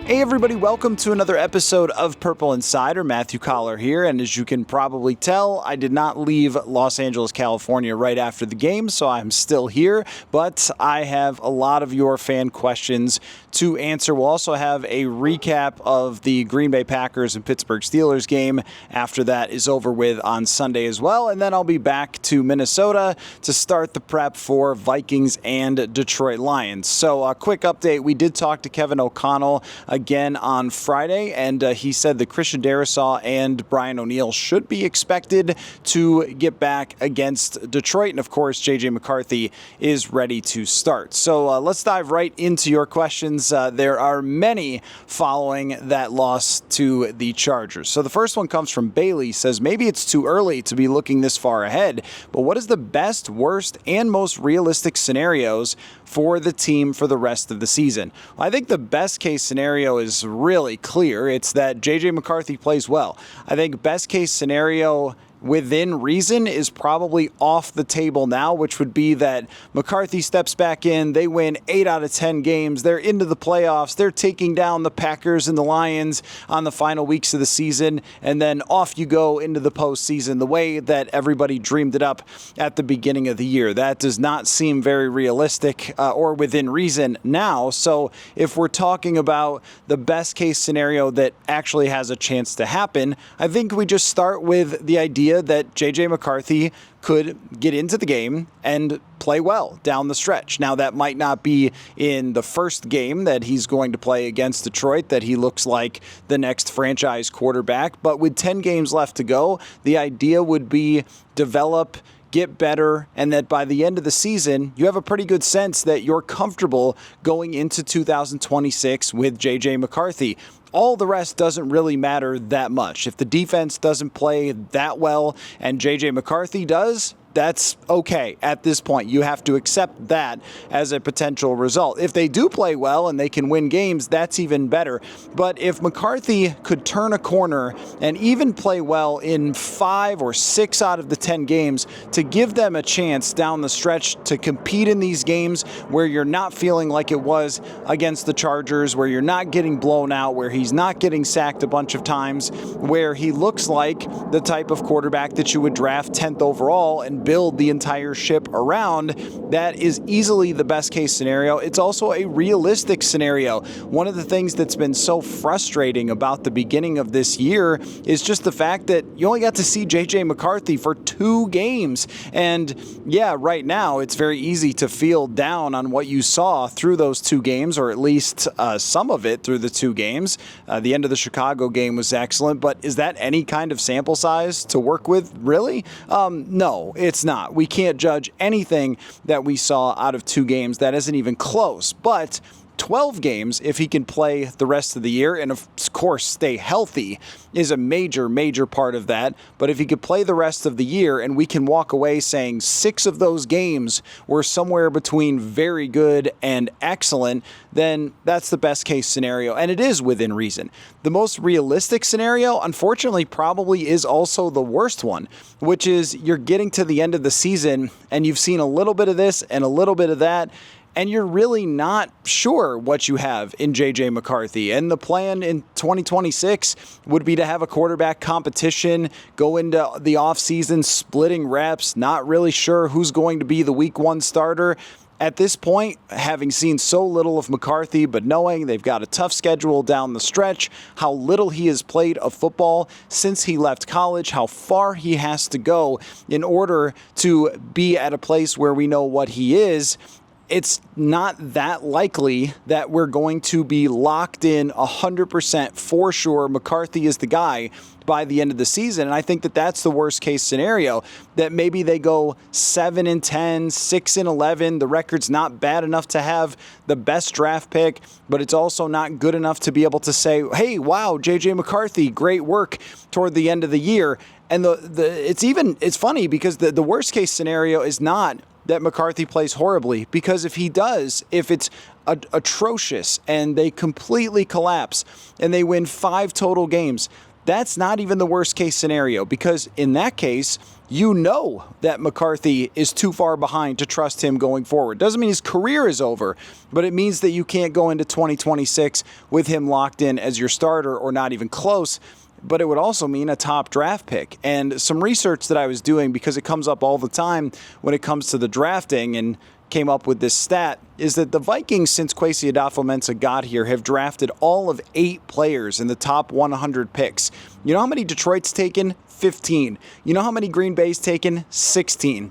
Hey everybody, welcome to another episode of Purple Insider. Matthew Coller here, and as you can probably tell, I did not leave Los Angeles, California right after the game, so I'm still here, but I have a lot of your fan questions to answer. We'll also have a recap of the Green Bay Packers and Pittsburgh Steelers game after that is over with on Sunday as well, and then I'll be back to Minnesota to start the prep for Vikings and Detroit Lions. So a quick update, we did talk to Kevin O'Connell again on Friday, and he said that Christian Darrisaw and Brian O'Neill should be expected to get back against Detroit, and of course JJ McCarthy is ready to start. So let's dive right into your questions. There are many following that loss to the Chargers. So the first one comes from Bailey, says maybe it's too early to be looking this far ahead, but what is the best, worst, and most realistic scenarios for the team for the rest of the season? Well, I think the best case scenario is really clear. It's that JJ McCarthy plays well. I think best case scenario within reason is probably off the table now, which would be that McCarthy steps back in, they win 8 out of 10 games, they're into the playoffs, they're taking down the Packers and the Lions on the final weeks of the season, and then off you go into the postseason the way that everybody dreamed it up at the beginning of the year. That does not seem very realistic or within reason now. So if we're talking about the best case scenario that actually has a chance to happen, I think we just start with the idea that JJ McCarthy could get into the game and play well down the stretch. Now, that might not be in the first game that he's going to play against Detroit, that he looks like the next franchise quarterback, but with 10 games left to go, the idea would be develop, get better, and that by the end of the season, you have a pretty good sense that you're comfortable going into 2026 with JJ McCarthy. All the rest doesn't really matter that much. If the defense doesn't play that well and JJ McCarthy does, that's okay at this point. You have to accept that as a potential result. If they do play well and they can win games, that's even better. But if McCarthy could turn a corner and even play well in 5 or 6 out of the 10 games to give them a chance down the stretch to compete in these games where you're not feeling like it was against the Chargers, where you're not getting blown out, where he's not getting sacked a bunch of times, where he looks like the type of quarterback that you would draft 10th overall and build the entire ship around, that is easily the best case scenario. It's also a realistic scenario. One of the things that's been so frustrating about the beginning of this year is just the fact that you only got to see JJ McCarthy for 2 games. And yeah, right now it's very easy to feel down on what you saw through those 2 games, or at least some of it through the 2 games. The end of the Chicago game was excellent, but is that any kind of sample size to work with, really? No, it's not. We can't judge anything that we saw out of 2 games. That isn't even close. But 12 games, if he can play the rest of the year and, of course, stay healthy, is a major, major part of that. But if he could play the rest of the year and we can walk away saying 6 of those games were somewhere between very good and excellent, then that's the best case scenario. And it is within reason. The most realistic scenario, unfortunately, probably is also the worst one, which is you're getting to the end of the season and you've seen a little bit of this and a little bit of that, and you're really not sure what you have in JJ McCarthy. And the plan in 2026 would be to have a quarterback competition, go into the offseason splitting reps, not really sure who's going to be the week 1 starter. At this point, having seen so little of McCarthy, but knowing they've got a tough schedule down the stretch, how little he has played of football since he left college, how far he has to go in order to be at a place where we know what he is, it's not that likely that we're going to be locked in 100% for sure McCarthy is the guy by the end of the season. And I think that that's the worst case scenario, that maybe they go 7-10, 6-11. The record's not bad enough to have the best draft pick, but it's also not good enough to be able to say, hey, wow, JJ McCarthy, great work toward the end of the year. And it's funny because the worst case scenario is not that McCarthy plays horribly, because if he does, if it's atrocious and they completely collapse and they win 5 total games, that's not even the worst case scenario, because in that case, you know that McCarthy is too far behind to trust him going forward. Doesn't mean his career is over, but it means that you can't go into 2026 with him locked in as your starter or not even close. But it would also mean a top draft pick. And some research that I was doing, because it comes up all the time when it comes to the drafting, and came up with this stat, is that the Vikings, since Kwesi Adofo-Mensah got here, have drafted all of 8 players in the top 100 picks. You know how many Detroit's taken? 15. You know how many Green Bay's taken? 16.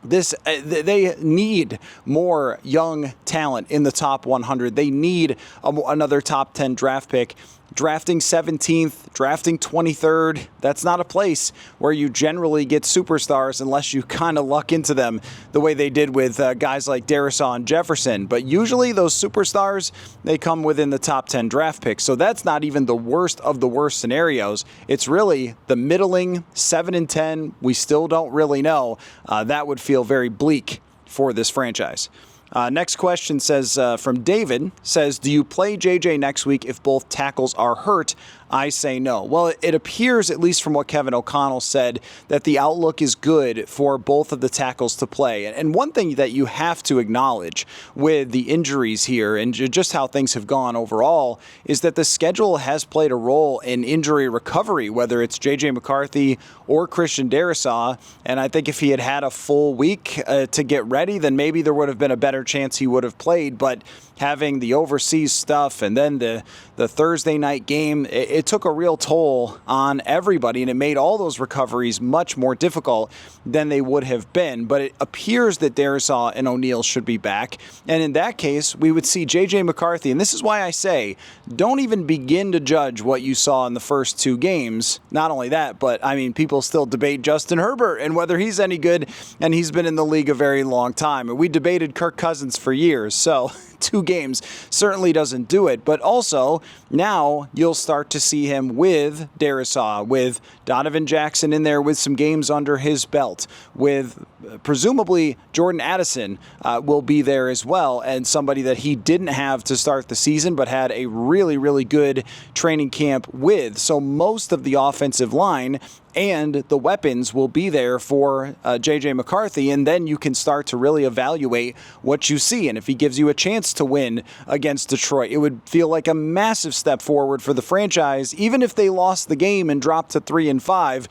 They need more young talent in the top 100. They need another top 10 draft pick. Drafting 17th, drafting 23rd, that's not a place where you generally get superstars unless you kind of luck into them the way they did with guys like Darrisaw and Jefferson. But usually those superstars, they come within the top 10 draft picks. So that's not even the worst of the worst scenarios. It's really the middling 7 and 10. We still don't really know. That would feel very bleak for this franchise. Next question says from David, says, do you play JJ next week if both tackles are hurt? I say no. Well, it appears, at least from what Kevin O'Connell said, that the outlook is good for both of the tackles to play. And one thing that you have to acknowledge with the injuries here and just how things have gone overall is that the schedule has played a role in injury recovery, whether it's JJ McCarthy or Christian Darrisaw. And I think if he had had a full week to get ready, then maybe there would have been a better chance he would have played. But having the overseas stuff and then the Thursday night game, it took a real toll on everybody, and it made all those recoveries much more difficult than they would have been. But it appears that Darrisaw and O'Neal should be back, and in that case, we would see JJ McCarthy, and this is why I say, don't even begin to judge what you saw in the first 2 games. Not only that, but I mean, people still debate Justin Herbert and whether he's any good, and he's been in the league a very long time, and we debated Kirk Cousins for years, so 2 games certainly doesn't do it. But also, now you'll start to see him with Darrisaw, with Donovan Jackson in there with some games under his belt, with presumably Jordan Addison will be there as well, and somebody that he didn't have to start the season but had a really, really good training camp with. So most of the offensive line and the weapons will be there for JJ McCarthy, and then you can start to really evaluate what you see. And if he gives you a chance to win against Detroit, it would feel like a massive step forward for the franchise, even if they lost the game and dropped to 3-5.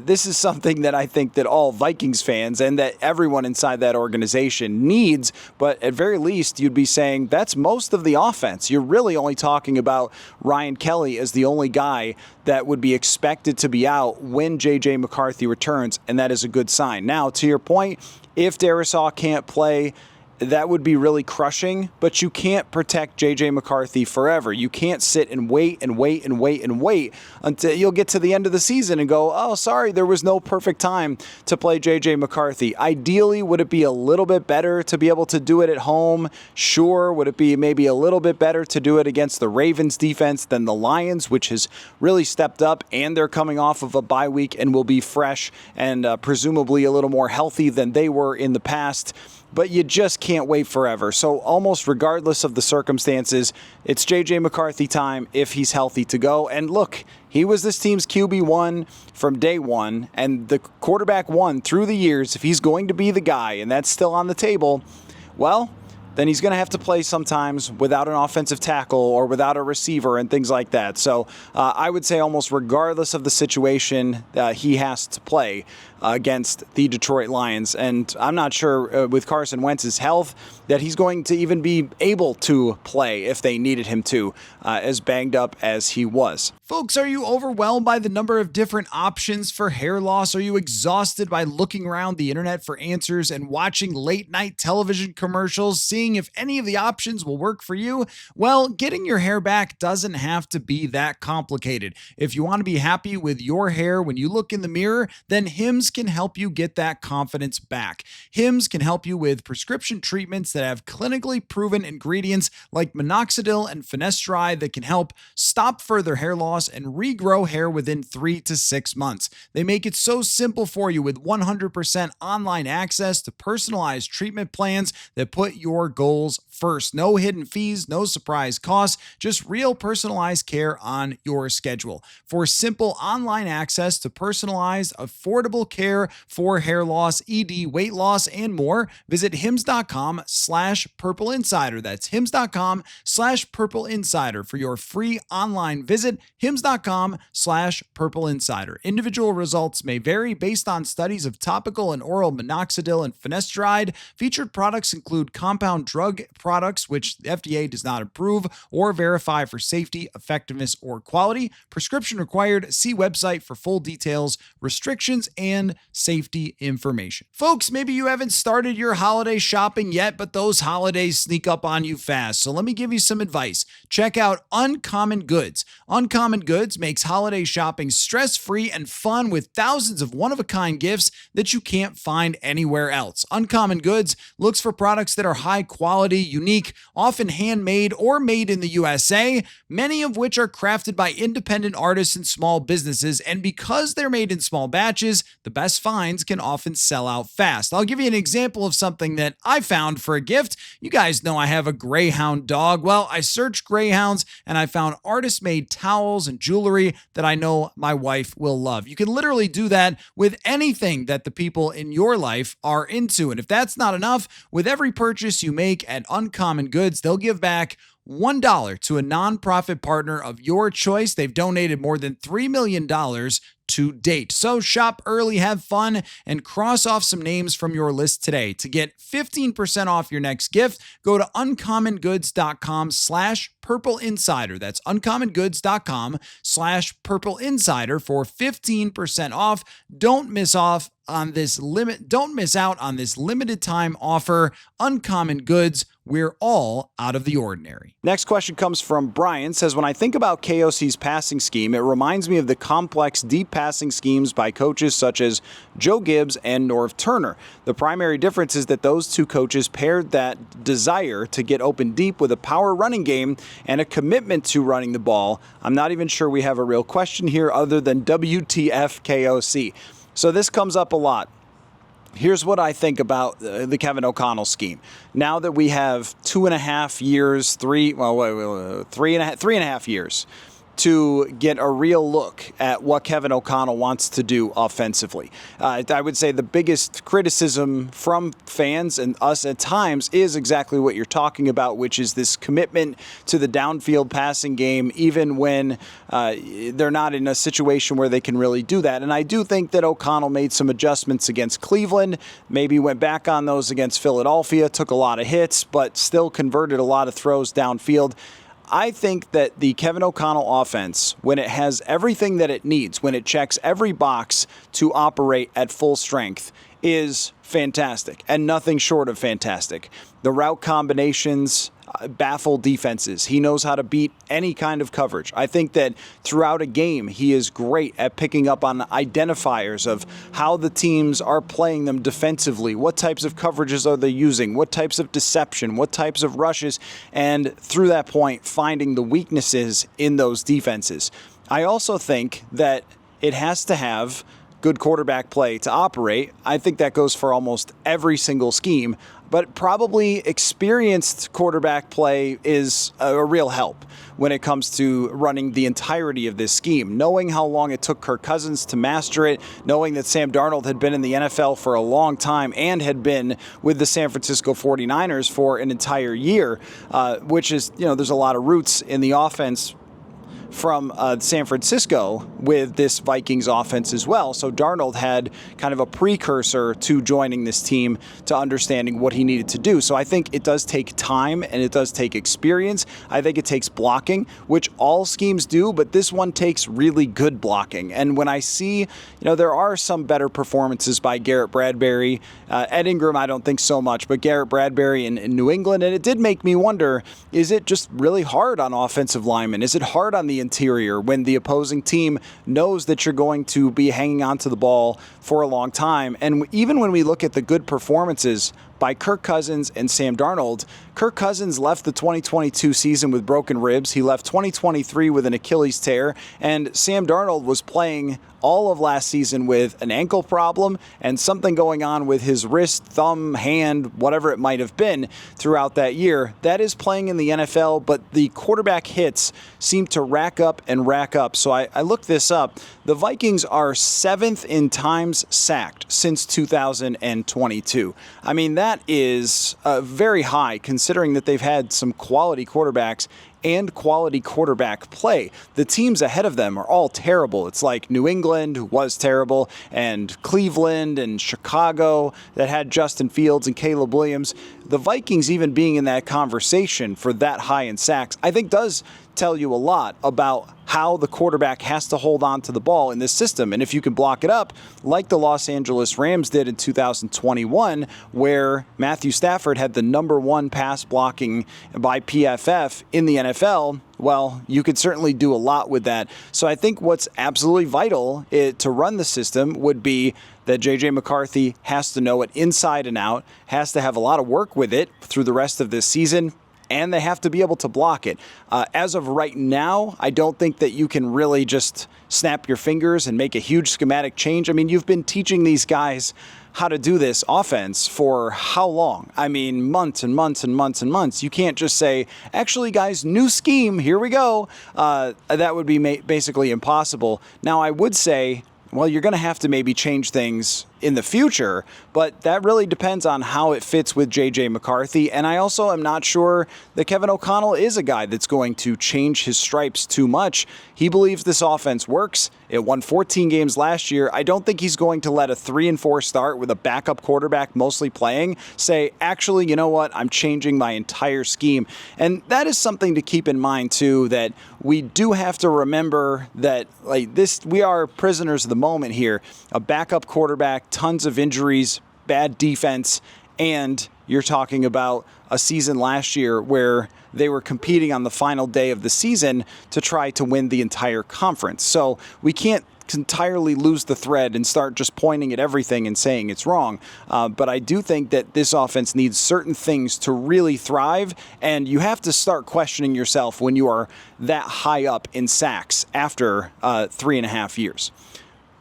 This is something that I think that all Vikings fans and that everyone inside that organization needs, but at very least you'd be saying that's most of the offense. You're really only talking about Ryan Kelly as the only guy that would be expected to be out when JJ McCarthy returns, and that is a good sign. Now, to your point, if Darrisaw can't play, that would be really crushing, but you can't protect JJ McCarthy forever. You can't sit and wait and wait and wait and wait until you'll get to the end of the season and go, oh, sorry, there was no perfect time to play JJ McCarthy. Ideally, would it be a little bit better to be able to do it at home? Sure. Would it be maybe a little bit better to do it against the Ravens defense than the Lions, which has really stepped up, and they're coming off of a bye week and will be fresh and presumably a little more healthy than they were in the past? But you just can't wait forever. So almost regardless of the circumstances, it's JJ McCarthy time if he's healthy to go. And look, he was this team's QB1 from day one, and the quarterback one through the years. If he's going to be the guy, and that's still on the table, well, then he's going to have to play sometimes without an offensive tackle or without a receiver and things like that. So I would say almost regardless of the situation, he has to play against the Detroit Lions. And I'm not sure with Carson Wentz's health that he's going to even be able to play if they needed him to, as banged up as he was. Folks, are you overwhelmed by the number of different options for hair loss? Are you exhausted by looking around the internet for answers and watching late night television commercials, seeing if any of the options will work for you? Well, getting your hair back doesn't have to be that complicated. If you want to be happy with your hair when you look in the mirror, then Hims can help you get that confidence back. Hims can help you with prescription treatments that have clinically proven ingredients like minoxidil and finasteride that can help stop further hair loss and regrow hair within 3 to 6 months. They make it so simple for you with 100% online access to personalized treatment plans that put your goals first. No hidden fees, no surprise costs, just real personalized care on your schedule. For simple online access to personalized, affordable care care for hair loss, ED, weight loss, and more. Visit hims.com/Purple Insider. That's hims.com/Purple Insider for your free online visit. hims.com/Purple Insider. Individual results may vary based on studies of topical and oral minoxidil and finasteride. Featured products include compound drug products, which the FDA does not approve or verify for safety, effectiveness, or quality. Prescription required. See website for full details, restrictions, and safety information. Folks, maybe you haven't started your holiday shopping yet, but those holidays sneak up on you fast. So let me give you some advice. Check out Uncommon Goods. Uncommon Goods makes holiday shopping stress-free and fun with thousands of one-of-a-kind gifts that you can't find anywhere else. Uncommon Goods looks for products that are high quality, unique, often handmade or made in the USA, many of which are crafted by independent artists and small businesses. And because they're made in small batches, the best finds can often sell out fast. I'll give you an example of something that I found for a gift. You guys know I have a greyhound dog. Well, I searched greyhounds and I found artist-made towels and jewelry that I know my wife will love. You can literally do that with anything that the people in your life are into. And if that's not enough, with every purchase you make at Uncommon Goods, they'll give back $1 to a nonprofit partner of your choice. They've donated more than $3 million to date. So shop early, have fun, and cross off some names from your list today. To get 15% off your next gift, go to uncommongoods.com/Purple Insider. That's uncommongoods.com/Purple Insider for 15% off. Don't miss out on this limited time offer. Uncommon Goods. We're all out of the ordinary. Next question comes from Brian. Says, when I think about KOC's passing scheme, it reminds me of the complex deep passing schemes by coaches such as Joe Gibbs and Norv Turner. The primary difference is that those two coaches paired that desire to get open deep with a power running game and a commitment to running the ball. I'm not even sure we have a real question here other than WTF KOC. So this comes up a lot. Here's what I think about the Kevin O'Connell scheme. Now that we have 2.5 years, three and a half years to get a real look at what Kevin O'Connell wants to do offensively. I would say the biggest criticism from fans and us at times is exactly what you're talking about, which is this commitment to the downfield passing game, even when they're not in a situation where they can really do that. And I do think that O'Connell made some adjustments against Cleveland, maybe went back on those against Philadelphia, took a lot of hits, but still converted a lot of throws downfield. I think that the Kevin O'Connell offense, when it has everything that it needs, when it checks every box to operate at full strength, is fantastic and nothing short of fantastic. The route combinations baffle defenses. He knows how to beat any kind of coverage. I think that throughout a game, he is great at picking up on identifiers of how the teams are playing them defensively, what types of coverages are they using, what types of deception, what types of rushes, and through that point, finding the weaknesses in those defenses. I also think that it has to have good quarterback play to operate. I think that goes for almost every single scheme, but probably experienced quarterback play is a real help when it comes to running the entirety of this scheme. Knowing how long it took Kirk Cousins to master it, knowing that Sam Darnold had been in the NFL for a long time and had been with the San Francisco 49ers for an entire year, which is, there's a lot of roots in the offense from San Francisco with this Vikings offense as well. So Darnold had kind of a precursor to joining this team to understanding what he needed to do. So I think it does take time and it does take experience. I think it takes blocking, which all schemes do, but this one takes really good blocking. And when I see, there are some better performances by Garrett Bradbury. Ed Ingram, I don't think so much, but Garrett Bradbury in New England. And it did make me wonder, is it just really hard on offensive linemen? Is it hard on the interior when the opposing team knows that you're going to be hanging on to the ball for a long time? And even when we look at the good performances by Kirk Cousins and Sam Darnold. Kirk Cousins left the 2022 season with broken ribs. He left 2023 with an Achilles tear, and Sam Darnold was playing all of last season with an ankle problem and something going on with his wrist, thumb, hand, whatever it might have been throughout that year. That is playing in the NFL, but the quarterback hits seem to rack up and rack up. So I looked this up. The Vikings are 7th in times sacked since 2022. I mean, that is very high considering that they've had some quality quarterbacks and quality quarterback play. The teams ahead of them are all terrible. It's like New England, who was terrible, and Cleveland and Chicago that had Justin Fields and Caleb Williams. The Vikings even being in that conversation for that high in sacks, I think does tell you a lot about how the quarterback has to hold on to the ball in this system. And if you can block it up, like the Los Angeles Rams did in 2021, where Matthew Stafford had the #1 pass blocking by PFF in the NFL, well, you could certainly do a lot with that. So I think what's absolutely vital to run the system would be that JJ McCarthy has to know it inside and out, has to have a lot of work with it through the rest of this season, and they have to be able to block it. As of right now, I don't think that you can really just snap your fingers and make a huge schematic change. I mean, you've been teaching these guys how to do this offense for how long? I mean, months and months and months and months. You can't just say, actually, guys, new scheme, here we go. That would be basically impossible. Now, I would say, well, you're going to have to maybe change things in the future, but that really depends on how it fits with JJ McCarthy. And I also am not sure that Kevin O'Connell is a guy that's going to change his stripes too much. He believes this offense works. It won 14 games last year. I don't think he's going to let a 3-4 start with a backup quarterback mostly playing say, actually, you know what? I'm changing my entire scheme. And that is something to keep in mind too, that we do have to remember that like this, we are prisoners of the moment here. A backup quarterback, tons of injuries, bad defense, and you're talking about a season last year where they were competing on the final day of the season to try to win the entire conference. So we can't entirely lose the thread and start just pointing at everything and saying it's wrong. But I do think that this offense needs certain things to really thrive, and you have to start questioning yourself when you are that high up in sacks after 3.5 years.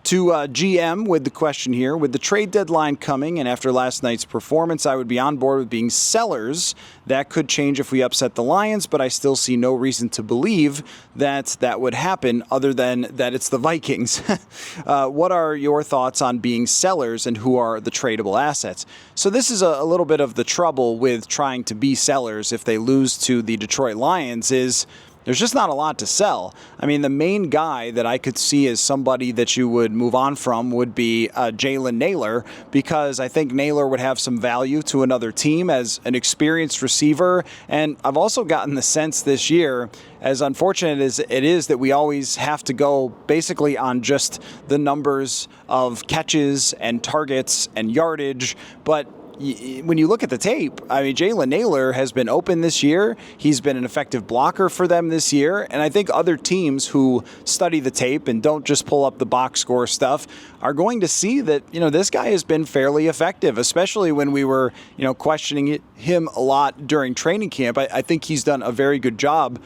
To GM with the question here, with the trade deadline coming and after last night's performance, I would be on board with being sellers. That could change if we upset the Lions, but I still see no reason to believe that that would happen other than that it's the Vikings. What are your thoughts on being sellers and who are the tradable assets? So this is a little bit of the trouble with trying to be sellers if they lose to the Detroit Lions is there's just not a lot to sell. I mean, the main guy that I could see as somebody that you would move on from would be Jalen Nailor, because I think Nailor would have some value to another team as an experienced receiver. And I've also gotten the sense this year, as unfortunate as it is that we always have to go basically on just the numbers of catches and targets and yardage, but when you look at the tape, I mean, Jalen Nailor has been open this year. He's been an effective blocker for them this year. And I think other teams who study the tape and don't just pull up the box score stuff are going to see that, you know, this guy has been fairly effective, especially when we were, you know, questioning him a lot during training camp. I think he's done a very good job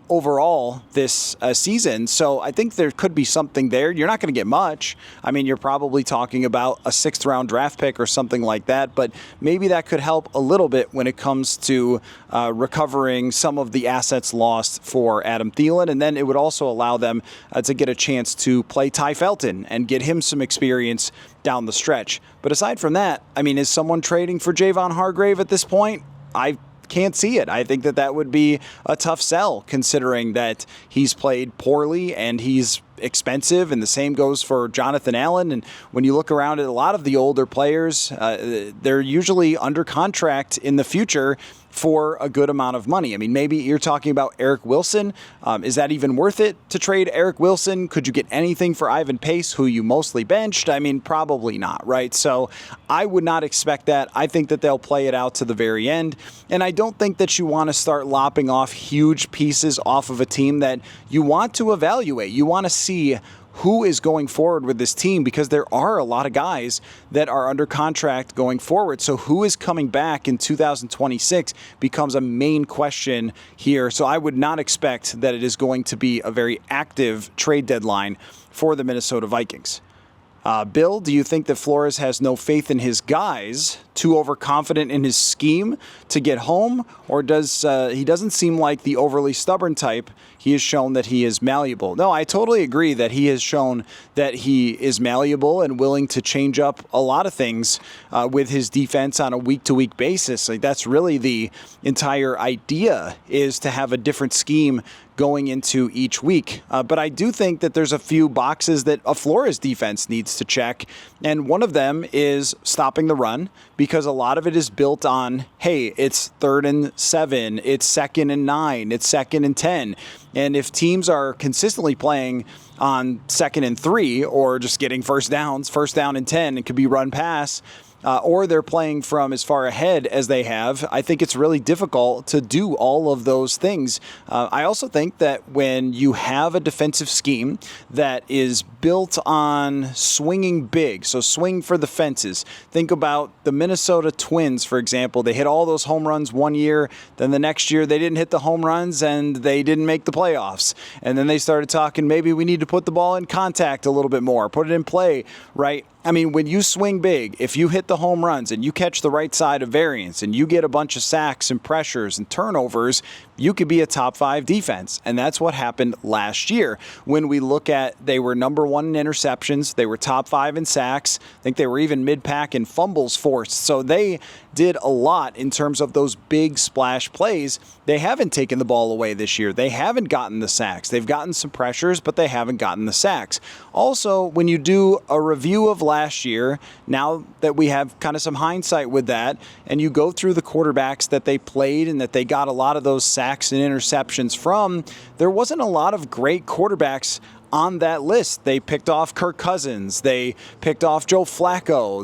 overall this season. So I think there could be something there. You're not going to get much. I mean, you're probably talking about a 6th-round draft pick or something like that, but maybe that could help a little bit when it comes to recovering some of the assets lost for Adam Thielen. And then it would also allow them to get a chance to play Ty Felton and get him some experience down the stretch. But aside from that, I mean, is someone trading for Javon Hargrave at this point? I can't see it. I think that would be a tough sell considering that he's played poorly and he's expensive, and the same goes for Jonathan Allen. And when you look around at a lot of the older players, they're usually under contract in the future for a good amount of money. I mean, maybe you're talking about Eric Wilson. Is that even worth it to trade Eric Wilson? Could you get anything for Ivan Pace, who you mostly benched? I mean, probably not, right? So I would not expect that. I think that they'll play it out to the very end. And I don't think that you want to start lopping off huge pieces off of a team that you want to evaluate. You want to see who is going forward with this team, because there are a lot of guys that are under contract going forward. So who is coming back in 2026 becomes a main question here. So I would not expect that it is going to be a very active trade deadline for the Minnesota Vikings. Bill, do you think that Flores has no faith in his guys, too overconfident in his scheme to get home, or he doesn't seem like the overly stubborn type? He has shown that he is malleable. No, I totally agree that he has shown that he is malleable and willing to change up a lot of things with his defense on a week-to-week basis. Like, that's really the entire idea, is to have a different scheme going into each week. But I do think that there's a few boxes that a Flores defense needs to check. And one of them is stopping the run, because a lot of it is built on, hey, it's 3rd and 7, it's 2nd and 9, it's 2nd and 10. And if teams are consistently playing on 2nd and 3, or just getting first down and 10, it could be run pass, or they're playing from as far ahead as they have, I think it's really difficult to do all of those things. I also think that when you have a defensive scheme that is built on swinging big, so swing for the fences. Think about the Minnesota Twins, for example. They hit all those home runs one year, then the next year they didn't hit the home runs and they didn't make the playoffs. And then they started talking, maybe we need to put the ball in contact a little bit more, put it in play, right? I mean, when you swing big, if you hit the home runs and you catch the right side of variance and you get a bunch of sacks and pressures and turnovers, you could be a top 5 defense. And that's what happened last year. When we look at, they were number 1 in interceptions. They were top 5 in sacks. I think they were even mid-pack in fumbles forced. So they did a lot in terms of those big splash plays. They haven't taken the ball away this year. They haven't gotten the sacks. They've gotten some pressures, but they haven't gotten the sacks. Also, when you do a review of last year, now that we have kind of some hindsight with that, and you go through the quarterbacks that they played and that they got a lot of those sacks and interceptions from, there wasn't a lot of great quarterbacks on that list. They picked off Kirk Cousins. They picked off Joe Flacco.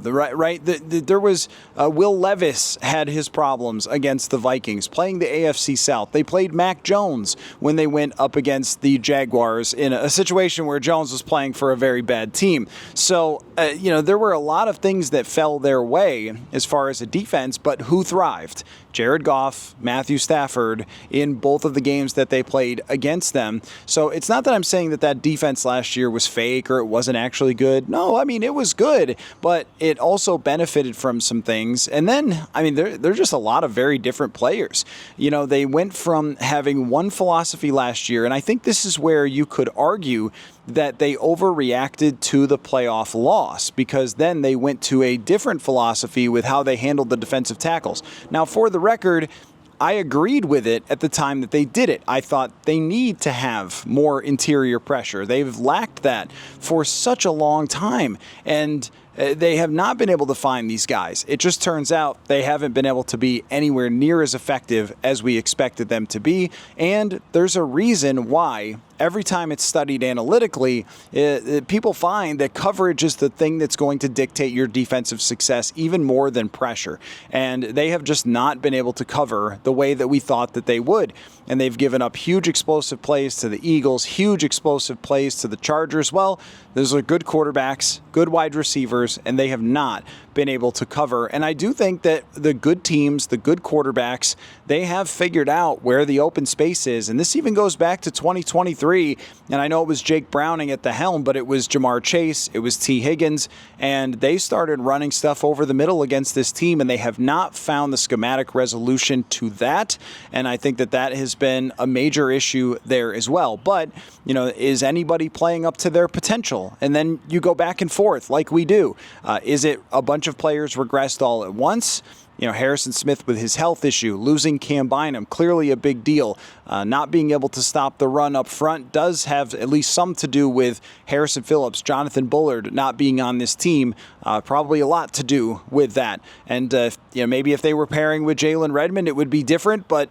There was Will Levis had his problems against the Vikings playing the AFC South. They played Mac Jones when they went up against the Jaguars in a situation where Jones was playing for a very bad team. So, there were a lot of things that fell their way as far as a defense, but who thrived? Jared Goff, Matthew Stafford in both of the games that they played against them. So it's not that I'm saying that defense last year was fake or it wasn't actually good. No, I mean, it was good, but it also benefited from some things. And then, I mean, there's just a lot of very different players. They went from having one philosophy last year, and I think this is where you could argue that they overreacted to the playoff loss, because then they went to a different philosophy with how they handled the defensive tackles. Now, for the record, I agreed with it at the time that they did it. I thought they need to have more interior pressure. They've lacked that for such a long time, and they have not been able to find these guys. It just turns out they haven't been able to be anywhere near as effective as we expected them to be, and there's a reason why. Every time it's studied analytically, people find that coverage is the thing that's going to dictate your defensive success even more than pressure. And they have just not been able to cover the way that we thought that they would. And they've given up huge explosive plays to the Eagles, huge explosive plays to the Chargers. Well, those are good quarterbacks, good wide receivers, and they have not been able to cover. And I do think that the good teams, the good quarterbacks, they have figured out where the open space is. And this even goes back to 2023. And I know it was Jake Browning at the helm, but it was Jamar Chase, it was T. Higgins, and they started running stuff over the middle against this team, and they have not found the schematic resolution to that. And I think that has been a major issue there as well. But, is anybody playing up to their potential? And then you go back and forth like we do. Is it a bunch of players regressed all at once? Harrison Smith with his health issue, losing Cam Bynum, clearly a big deal. Not being able to stop the run up front does have at least some to do with Harrison Phillips, Jonathan Bullard not being on this team. Probably a lot to do with that. And maybe if they were pairing with Jalen Redmond, it would be different. But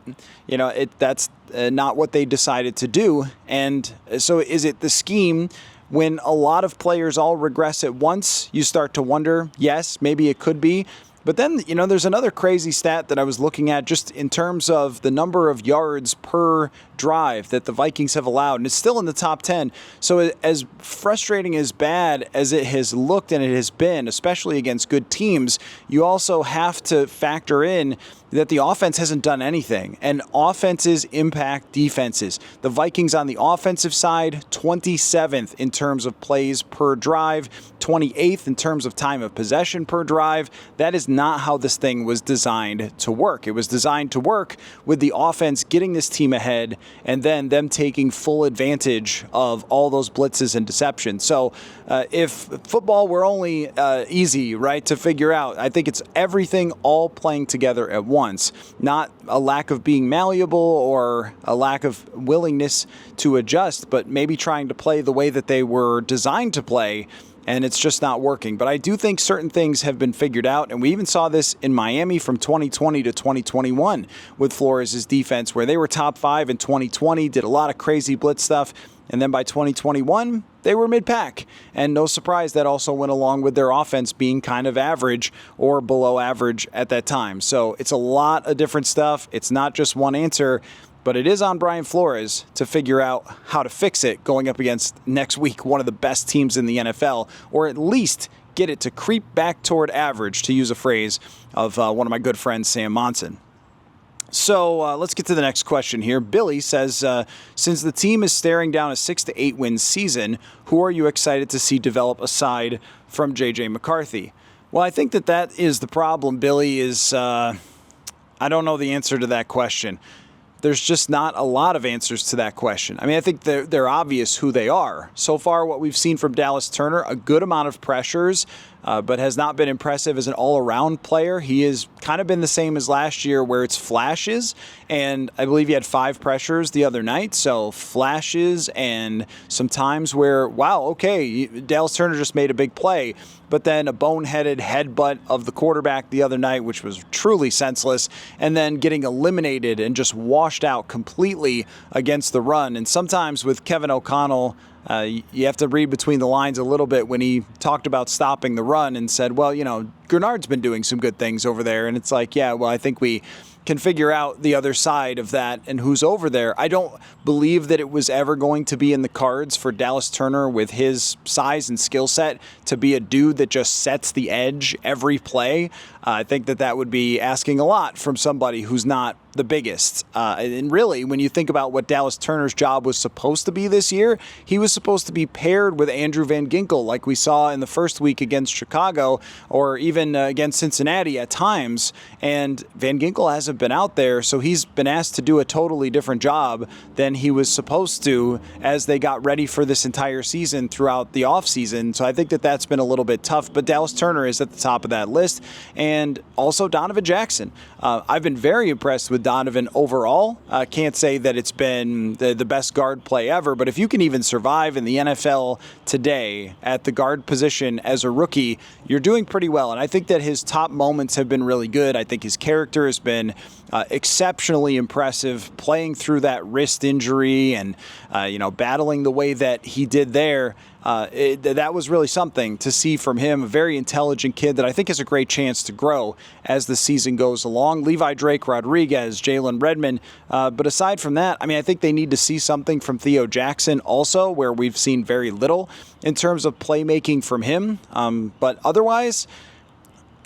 that's not what they decided to do. And so, is it the scheme? When a lot of players all regress at once, you start to wonder, yes, maybe it could be. But then, there's another crazy stat that I was looking at just in terms of the number of yards per drive that the Vikings have allowed, and it's still in the top 10. So as frustrating as bad as it has looked and it has been, especially against good teams, you also have to factor in that the offense hasn't done anything, and offenses impact defenses. The Vikings on the offensive side, 27th in terms of plays per drive, 28th in terms of time of possession per drive. That is not how this thing was designed to work. It was designed to work with the offense getting this team ahead and then them taking full advantage of all those blitzes and deceptions. So if football were only easy, right, to figure out, I think it's everything all playing together at once, not a lack of being malleable or a lack of willingness to adjust, but maybe trying to play the way that they were designed to play, and it's just not working. But I do think certain things have been figured out, and we even saw this in Miami from 2020 to 2021 with Flores' defense, where they were top 5 in 2020, did a lot of crazy blitz stuff, and then by 2021, they were mid-pack. And no surprise, that also went along with their offense being kind of average or below average at that time. So it's a lot of different stuff. It's not just one answer, but it is on Brian Flores to figure out how to fix it going up against next week one of the best teams in the NFL, or at least get it to creep back toward average, to use a phrase of one of my good friends, Sam Monson. So let's get to the next question here. Billy says, since the team is staring down a 6 to 8 win season, who are you excited to see develop aside from JJ McCarthy? Well, I think that is the problem, Billy, is I don't know the answer to that question. There's just not a lot of answers to that question. I mean, I think they're obvious who they are. So far, what we've seen from Dallas Turner, a good amount of pressures, but has not been impressive as an all-around player. He has kind of been the same as last year, where it's flashes, and I believe he had 5 pressures the other night, so flashes and some times where, wow, okay, Dallas Turner just made a big play, but then a boneheaded headbutt of the quarterback the other night, which was truly senseless, and then getting eliminated and just washed out completely against the run. And sometimes with Kevin O'Connell, you have to read between the lines a little bit when he talked about stopping the run and said, well, Grenard's been doing some good things over there. And it's like, yeah, well, I think we can figure out the other side of that and who's over there. I don't believe that it was ever going to be in the cards for Dallas Turner, with his size and skill set, to be a dude that just sets the edge every play. I think that would be asking a lot from somebody who's not the biggest. And really, when you think about what Dallas Turner's job was supposed to be this year, he was supposed to be paired with Andrew Van Ginkel, like we saw in the first week against Chicago, or even against Cincinnati at times. And Van Ginkel hasn't been out there, so he's been asked to do a totally different job than he was supposed to as they got ready for this entire season throughout the offseason. So I think that's been a little bit tough, but Dallas Turner is at the top of that list. And also Donovan Jackson. I've been very impressed with Donovan overall. Can't say that it's been the best guard play ever, but if you can even survive in the NFL today at the guard position as a rookie, you're doing pretty well. And I think that his top moments have been really good. I think his character has been exceptionally impressive, playing through that wrist injury and battling the way that he did there. That was really something to see from him. A very intelligent kid that I think has a great chance to grow as the season goes along. Levi Drake Rodriguez, Jalen Redmond. But aside from that, I mean, I think they need to see something from Theo Jackson also, where we've seen very little in terms of playmaking from him. But otherwise,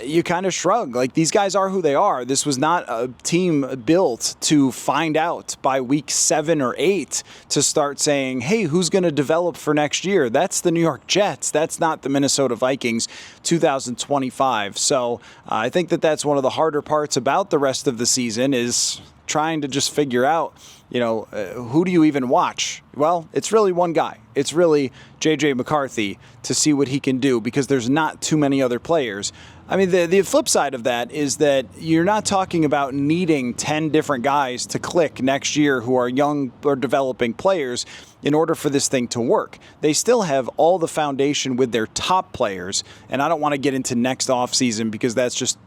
you kind of shrug. Like, these guys are who they are. This was not a team built to find out by week 7 or 8 to start saying, hey, who's going to develop for next year? That's the New York Jets. That's not the Minnesota Vikings 2025. So I think that's one of the harder parts about the rest of the season, is trying to just figure out, who do you even watch? Well, it's really one guy. It's really JJ McCarthy, to see what he can do, because there's not too many other players. I mean, the flip side of that is that you're not talking about needing 10 different guys to click next year who are young or developing players in order for this thing to work. They still have all the foundation with their top players, and I don't want to get into next offseason, because that's just,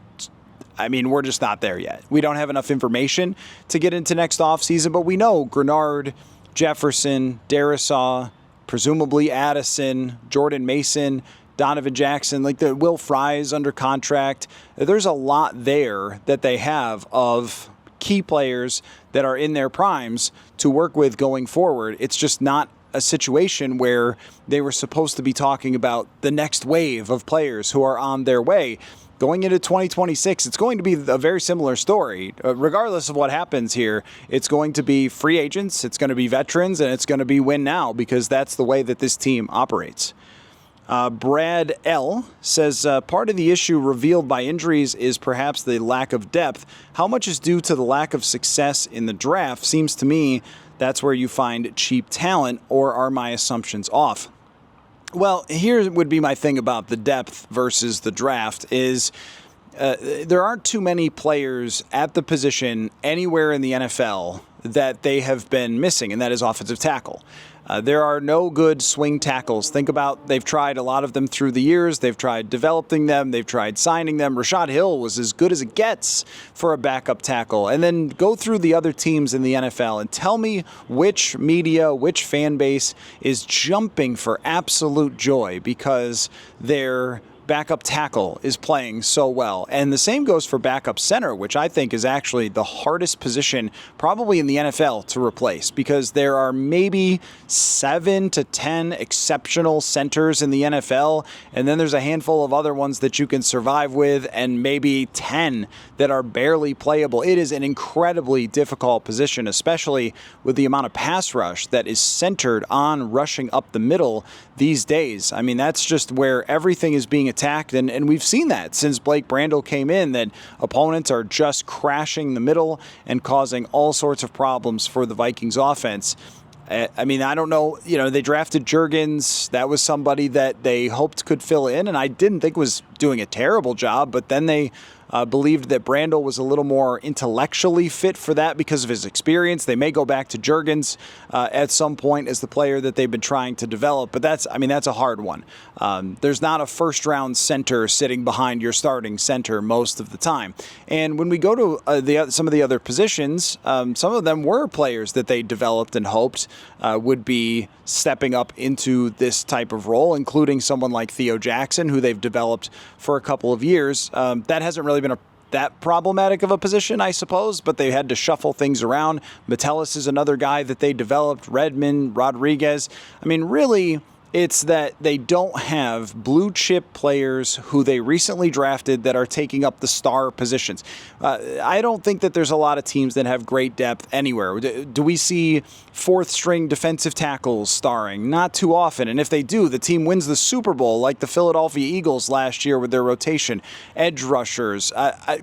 we're just not there yet. We don't have enough information to get into next offseason, but we know Grenard, Jefferson, Darisaw, presumably Addison, Jordan Mason, Donovan Jackson, like the Will Fry's under contract. There's a lot there that they have of key players that are in their primes to work with going forward. It's just not a situation where they were supposed to be talking about the next wave of players who are on their way. Going into 2026, it's going to be a very similar story. Regardless of what happens here, it's going to be free agents, it's going to be veterans, and it's going to be win now, because that's the way that this team operates. Brad L. says, part of the issue revealed by injuries is perhaps the lack of depth. How much is due to the lack of success in the draft? Seems to me that's where you find cheap talent, or are my assumptions off? Well, here would be my thing about the depth versus the draft is there aren't too many players at the position anywhere in the NFL that they have been missing, and that is offensive tackle. There are no good swing tackles. Think about, they've tried a lot of them through the years. They've tried developing them. They've tried signing them. Rashad Hill was as good as it gets for a backup tackle. And then go through the other teams in the NFL and tell me which media, which fan base is jumping for absolute joy because their backup tackle is playing so well. And the same goes for backup center, which I think is actually the hardest position probably in the NFL to replace, because there are maybe 7 to 10 exceptional centers in the NFL, and then there's a handful of other ones that you can survive with, and maybe 10 that are barely playable. It is an incredibly difficult position, especially with the amount of pass rush that is centered on rushing up the middle these days. I mean, that's just where everything is being attacked, and we've seen that since Blake Brandel came in, that opponents are just crashing the middle and causing all sorts of problems for the Vikings offense. I mean, I don't know, they drafted Juergens. That was somebody that they hoped could fill in, and I didn't think was doing a terrible job, but then they believed that Brandel was a little more intellectually fit for that because of his experience. They may go back to Juergens at some point as the player that they've been trying to develop, but that's a hard one. There's not a first-round center sitting behind your starting center most of the time. And when we go to some of the other positions, some of them were players that they developed and hoped would be stepping up into this type of role, including someone like Theo Jackson, who they've developed for a couple of years. That hasn't really been that problematic of a position, I suppose, but they had to shuffle things around. Metellus is another guy that they developed, Redmond, Rodriguez. I mean, really, it's that they don't have blue chip players who they recently drafted that are taking up the star positions. I don't think that there's a lot of teams that have great depth anywhere. Do we see fourth string defensive tackles starring? Not too often. And if they do, the team wins the Super Bowl like the Philadelphia Eagles last year with their rotation. Edge rushers,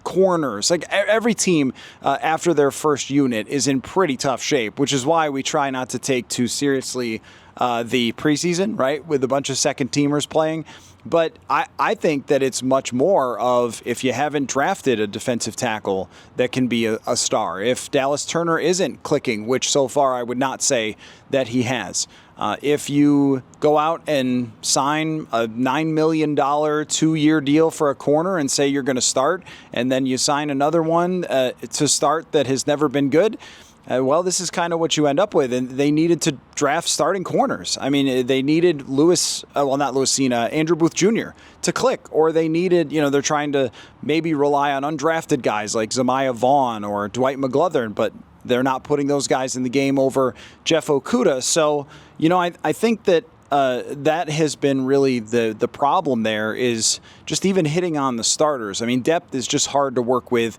corners, like every team after their first unit is in pretty tough shape, which is why we try not to take too seriously the preseason, right, with a bunch of second-teamers playing. But I think that it's much more of, if you haven't drafted a defensive tackle that can be a star. If Dallas Turner isn't clicking, which so far I would not say that he has. If you go out and sign a $9 million 2-year deal for a corner and say you're going to start, and then you sign another one to start that has never been good, well, this is kind of what you end up with, and they needed to draft starting corners. I mean, they needed Andrew Booth Jr. to click, or they needed, they're trying to maybe rely on undrafted guys like Zamiah Vaughn or Dwight McGlothern, but they're not putting those guys in the game over Jeff Okudah. So, I think that that has been really the problem there, is just even hitting on the starters. I mean, depth is just hard to work with.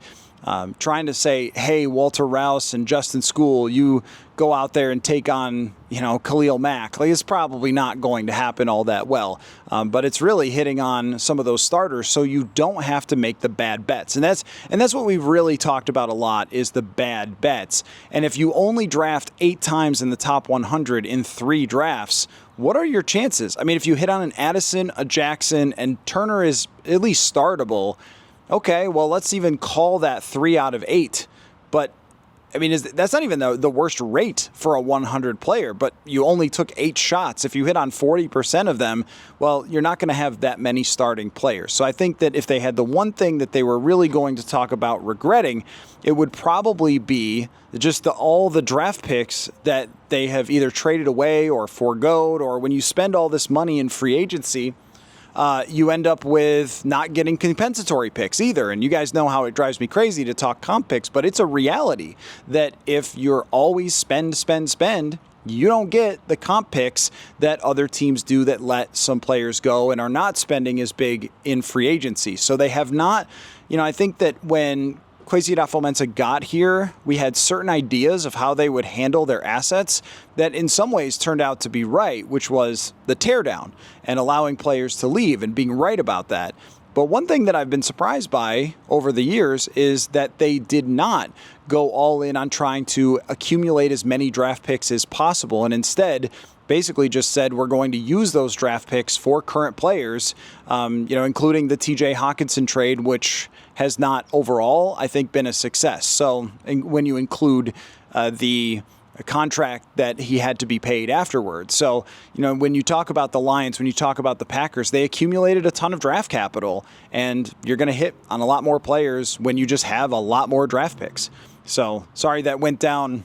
Trying to say, hey, Walter Rouse and Justin Skol, you go out there and take on, Khalil Mack. Like, it's probably not going to happen all that well. But it's really hitting on some of those starters so you don't have to make the bad bets. And that's what we've really talked about a lot, is the bad bets. And if you only draft 8 times in the top 100 in 3 drafts, what are your chances? I mean, if you hit on an Addison, a Jackson, and Turner is at least startable, okay, well, let's even call that 3 out of 8. But, I mean, that's not even the worst rate for a 100 player, but you only took 8 shots. If you hit on 40% of them, well, you're not going to have that many starting players. So I think that if they had the one thing that they were really going to talk about regretting, it would probably be just all the draft picks that they have either traded away or foregoed, or when you spend all this money in free agency, you end up with not getting compensatory picks either. And you guys know how it drives me crazy to talk comp picks, but it's a reality that if you're always spend, you don't get the comp picks that other teams do that let some players go and are not spending as big in free agency. So they have not, I think that when Kwesi Adofo-Mensah got here, we had certain ideas of how they would handle their assets that in some ways turned out to be right, which was the teardown and allowing players to leave and being right about that. But one thing that I've been surprised by over the years is that they did not go all in on trying to accumulate as many draft picks as possible, and instead basically just said we're going to use those draft picks for current players, including the TJ Hawkinson trade, which has not overall, I think, been a success. So when you include the contract that he had to be paid afterwards. So, when you talk about the Lions, when you talk about the Packers, they accumulated a ton of draft capital, and you're going to hit on a lot more players when you just have a lot more draft picks. So sorry that went down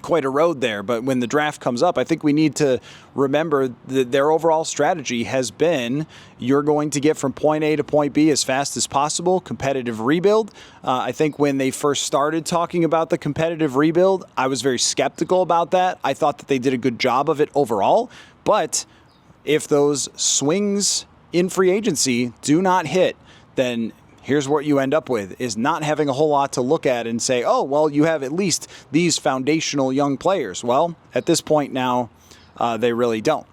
quite a road there, but when the draft comes up, I think we need to remember that their overall strategy has been you're going to get from point A to point B as fast as possible, competitive rebuild. I think when they first started talking about the competitive rebuild, I was very skeptical about that. I thought that they did a good job of it overall, but if those swings in free agency do not hit, then here's what you end up with, is not having a whole lot to look at and say, oh, well, you have at least these foundational young players. Well, at this point now, they really don't.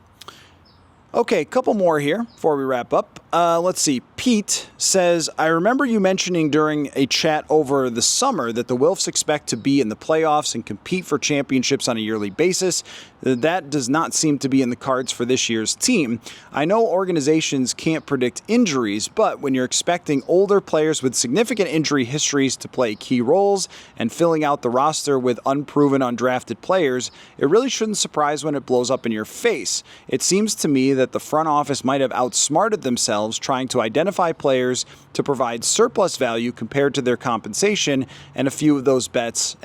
Okay, a couple more here before we wrap up. Let's see. Pete says, I remember you mentioning during a chat over the summer that the Wilfs expect to be in the playoffs and compete for championships on a yearly basis. That does not seem to be in the cards for this year's team. I know organizations can't predict injuries, but when you're expecting older players with significant injury histories to play key roles and filling out the roster with unproven, undrafted players, it really shouldn't surprise when it blows up in your face. It seems to me that the front office might have outsmarted themselves trying to identify players to provide surplus value compared to their compensation, and few of those bets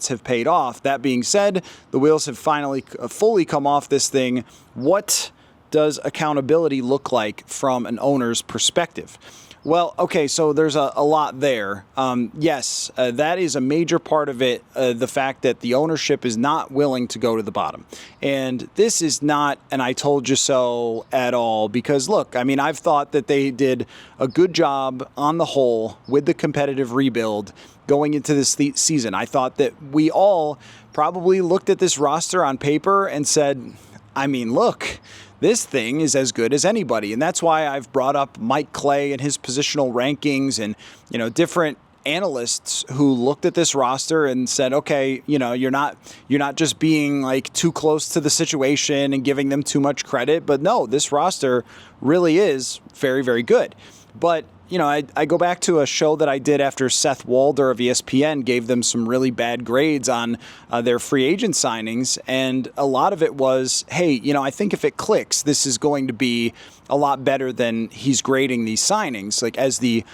have paid off. That being said, the wheels have finally fully come off this thing. What does accountability look like from an owner's perspective? Well, okay, so there's a lot there. Yes, that is a major part of it, the fact that the ownership is not willing to go to the bottom. And this is not an I told you so at all, because look, I mean, I've thought that they did a good job on the whole with the competitive rebuild going into this season. I thought that we all probably looked at this roster on paper and said, I mean, look, this thing is as good as anybody. And that's why I've brought up Mike Clay and his positional rankings and, different analysts who looked at this roster and said, okay, you're not just being like too close to the situation and giving them too much credit. But no, this roster really is very, very good. But I go back to a show that I did after Seth Walder of ESPN gave them some really bad grades on their free agent signings. And a lot of it was, hey, I think if it clicks, this is going to be a lot better than he's grading these signings, like as the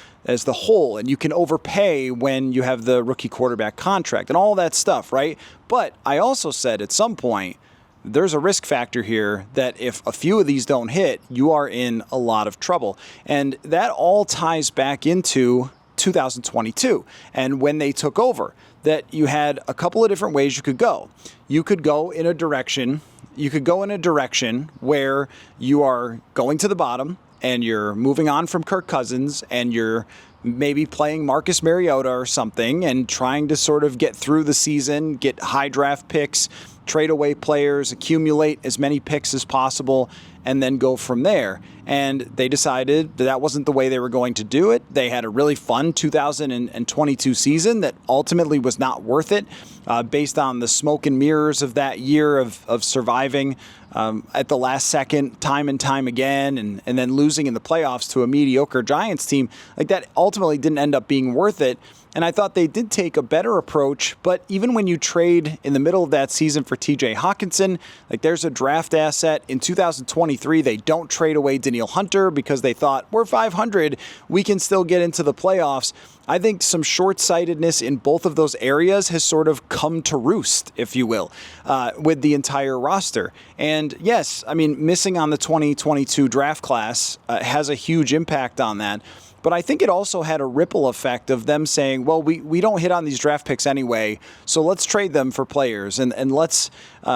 whole. And you can overpay when you have the rookie quarterback contract and all that stuff, right? But I also said at some point, there's a risk factor here that if a few of these don't hit, you are in a lot of trouble. And that all ties back into 2022 and when they took over, that you had a couple of different ways you could go. You could go in a direction where you are going to the bottom and you're moving on from Kirk Cousins and you're maybe playing Marcus Mariota or something and trying to sort of get through the season, get high draft picks, trade away players, accumulate as many picks as possible, and then go from there. And they decided that wasn't the way they were going to do it. They had a really fun 2022 season that ultimately was not worth it based on the smoke and mirrors of that year of surviving at the last second time and time again and then losing in the playoffs to a mediocre Giants team. Like that ultimately didn't end up being worth it. And I thought they did take a better approach, but even when you trade in the middle of that season for TJ Hawkinson, like there's a draft asset in 2020. 2023, they don't trade away Danielle Hunter because they thought, we're 500, we can still get into the playoffs. I think some short-sightedness in both of those areas has sort of come to roost, if you will, with the entire roster. And yes, I mean, missing on the 2022 draft class has a huge impact on that. But I think it also had a ripple effect of them saying, well, we don't hit on these draft picks anyway, so let's trade them for players. And let's,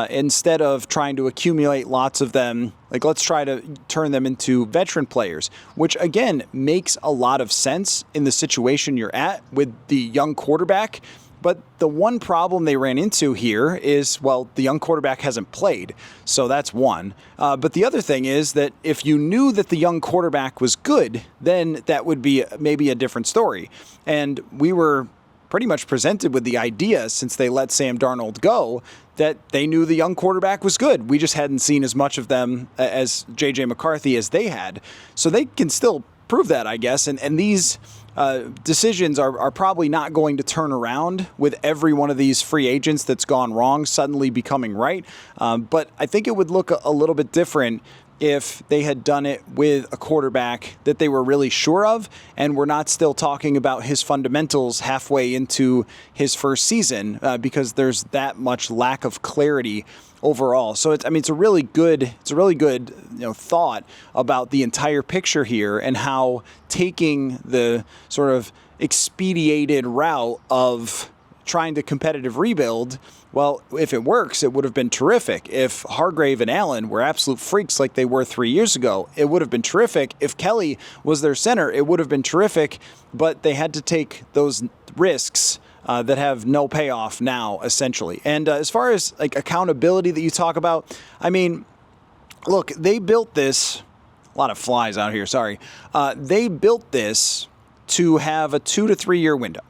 instead of trying to accumulate lots of them, like let's try to turn them into veteran players, which again makes a lot of sense in the situation you're at with the young quarterback. But the one problem they ran into here is, well, the young quarterback hasn't played, so that's one. But the other thing is that if you knew that the young quarterback was good, then that would be maybe a different story. And we were pretty much presented with the idea, since they let Sam Darnold go, that they knew the young quarterback was good. We just hadn't seen as much of them as JJ McCarthy as they had. So they can still prove that, I guess. And these decisions are probably not going to turn around with every one of these free agents that's gone wrong suddenly becoming right. But I think it would look a little bit different if they had done it with a quarterback that they were really sure of, and we're not still talking about his fundamentals halfway into his first season, because there's that much lack of clarity overall. So it's a really good thought about the entire picture here, and how taking the sort of expedited route of trying to competitive rebuild, well, if it works, it would have been terrific. If Hargrave and Allen were absolute freaks like they were 3 years ago, it would have been terrific. If Kelly was their center, it would have been terrific. But they had to take those risks that have no payoff now, essentially. And as far as like accountability that you talk about, I mean, look, they built this. A lot of flies out here. Sorry. They built this to have a 2 to 3 year window.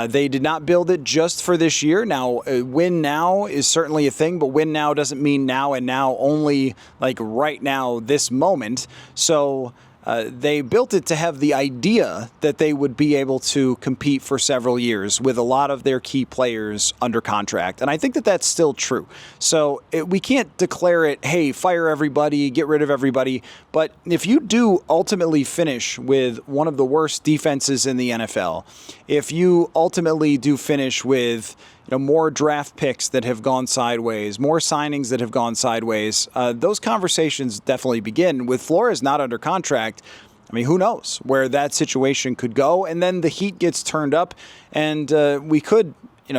They did not build it just for this year. Now, win now is certainly a thing, but win now doesn't mean now and now only, like right now, this moment. So they built it to have the idea that they would be able to compete for several years with a lot of their key players under contract. And I think that that's still true. So we can't declare it, hey, fire everybody, get rid of everybody. But if you do ultimately finish with one of the worst defenses in the NFL, if you ultimately do finish with more draft picks that have gone sideways, more signings that have gone sideways, those conversations definitely begin. With Flores not under contract, I mean, who knows where that situation could go? And then the heat gets turned up, and we could,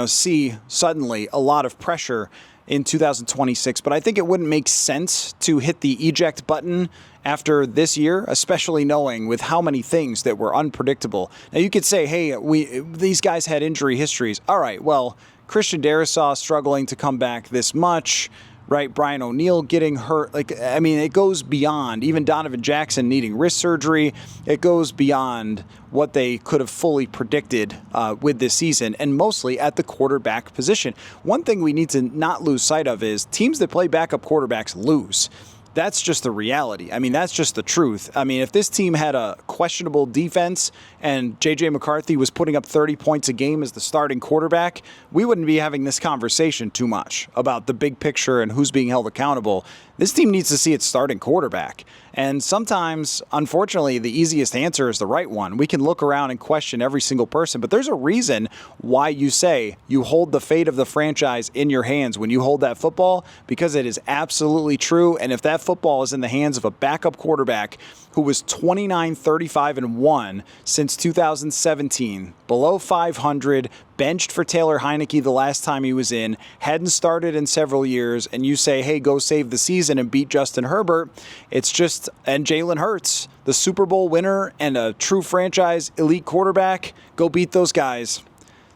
see suddenly a lot of pressure in 2026. But I think it wouldn't make sense to hit the eject button after this year, especially knowing with how many things that were unpredictable. Now, you could say, hey, these guys had injury histories. All right, well, Christian Darrisaw struggling to come back this much, right? Brian O'Neill getting hurt. It goes beyond even Donovan Jackson needing wrist surgery. It goes beyond what they could have fully predicted with this season, and mostly at the quarterback position. One thing we need to not lose sight of is teams that play backup quarterbacks lose. That's just the reality. I mean, that's just the truth. I mean, if this team had a questionable defense and JJ McCarthy was putting up 30 points a game as the starting quarterback, we wouldn't be having this conversation too much about the big picture and who's being held accountable. This team needs to see its starting quarterback. And sometimes, unfortunately, the easiest answer is the right one. We can look around and question every single person, but there's a reason why you say you hold the fate of the franchise in your hands when you hold that football, because it is absolutely true. And if that football is in the hands of a backup quarterback who was 29, 35, and 1 since 2017, below 500, benched for Taylor Heineke the last time he was in, hadn't started in several years, and you say, hey, go save the season and beat Justin Herbert, and Jalen Hurts, the Super Bowl winner and a true franchise elite quarterback, go beat those guys.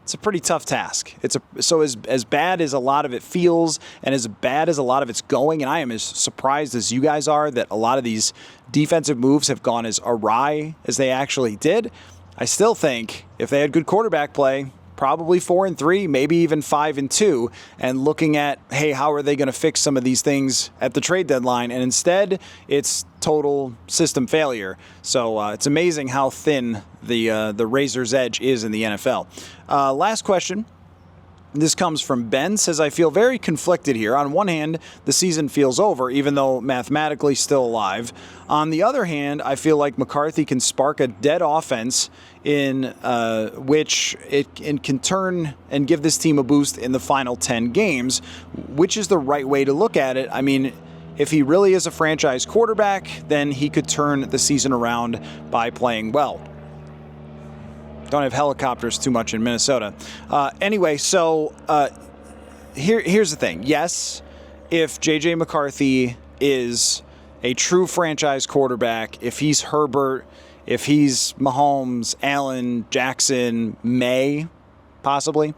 It's a pretty tough task. So as bad as a lot of it feels and as bad as a lot of it's going, and I am as surprised as you guys are that a lot of these defensive moves have gone as awry as they actually did, I still think if they had good quarterback play, probably 4-3, maybe even 5-2, and looking at, hey, how are they going to fix some of these things at the trade deadline? And instead, it's total system failure. So it's amazing how thin the razor's edge is in the NFL. Last question. This comes from Ben, says, I feel very conflicted here. On one hand, the season feels over, even though mathematically still alive. On the other hand, I feel like McCarthy can spark a dead offense in which it can turn and give this team a boost in the final 10 games, which is the right way to look at it. I mean, if he really is a franchise quarterback, then he could turn the season around by playing well. Don't have helicopters too much in Minnesota. Anyway, so here's the thing. Yes, if JJ McCarthy is a true franchise quarterback, if he's Herbert, if he's Mahomes, Allen, Jackson, May, possibly,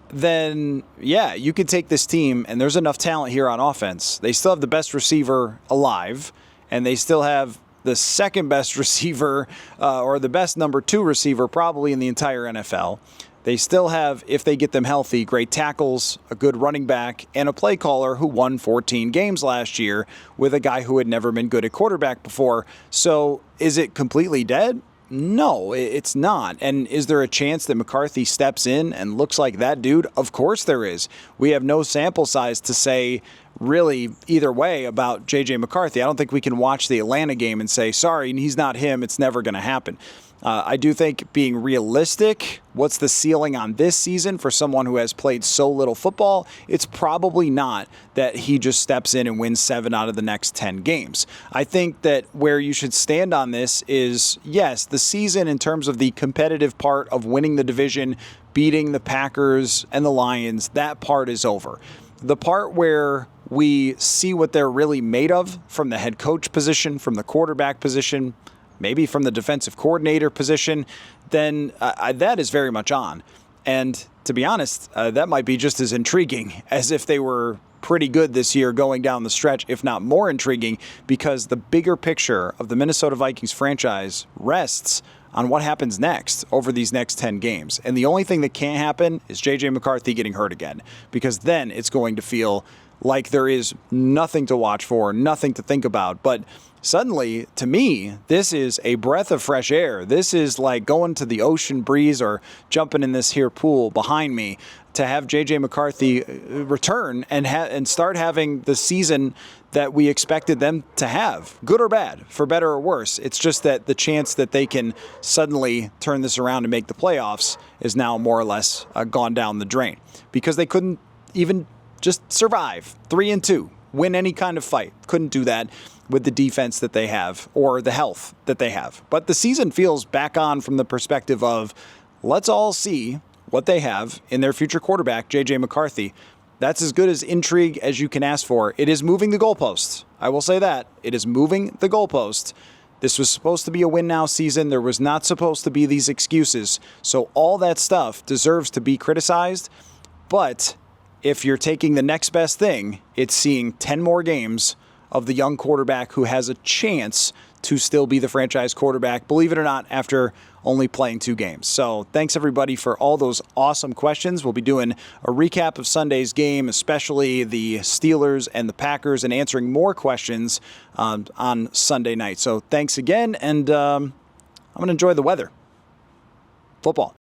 then yeah, you could take this team, and there's enough talent here on offense. They still have the best receiver alive, and they still have the second best receiver or the best number 2 receiver probably in the entire NFL. They still have, if they get them healthy, great tackles, a good running back, and a play caller who won 14 games last year with a guy who had never been good at quarterback before. So is it completely dead? No, it's not. And is there a chance that McCarthy steps in and looks like that dude? Of course there is. We have no sample size to say really either way about JJ McCarthy. I don't think we can watch the Atlanta game and say, sorry, he's not him. It's never going to happen. I do think being realistic, what's the ceiling on this season for someone who has played so little football? It's probably not that he just steps in and wins 7 out of the next 10 games. I think that where you should stand on this is, yes, the season in terms of the competitive part of winning the division, beating the Packers and the Lions, that part is over. The part where we see what they're really made of from the head coach position, from the quarterback position, maybe from the defensive coordinator position, then that is very much on. And to be honest, that might be just as intriguing as if they were pretty good this year going down the stretch, if not more intriguing, because the bigger picture of the Minnesota Vikings franchise rests on what happens next over these next 10 games. And the only thing that can't happen is JJ McCarthy getting hurt again, because then it's going to feel like there is nothing to watch for, nothing to think about. But suddenly, to me, this is a breath of fresh air. This is like going to the ocean breeze or jumping in this here pool behind me to have JJ McCarthy return and start having the season that we expected them to have, good or bad, for better or worse. It's just that the chance that they can suddenly turn this around and make the playoffs is now more or less gone down the drain, because they couldn't even just survive 3-2, win any kind of fight. Couldn't do that with the defense that they have or the health that they have. But the season feels back on from the perspective of, let's all see what they have in their future quarterback, JJ McCarthy. That's as good as intrigue as you can ask for. It is moving the goalposts. I will say that. It is moving the goalposts. This was supposed to be a win-now season. There was not supposed to be these excuses. So all that stuff deserves to be criticized. But if you're taking the next best thing, it's seeing 10 more games of the young quarterback who has a chance to still be the franchise quarterback, believe it or not, after only playing 2 games. So thanks, everybody, for all those awesome questions. We'll be doing a recap of Sunday's game, especially the Steelers and the Packers, and answering more questions on Sunday night. So thanks again, and I'm going to enjoy the weather. Football.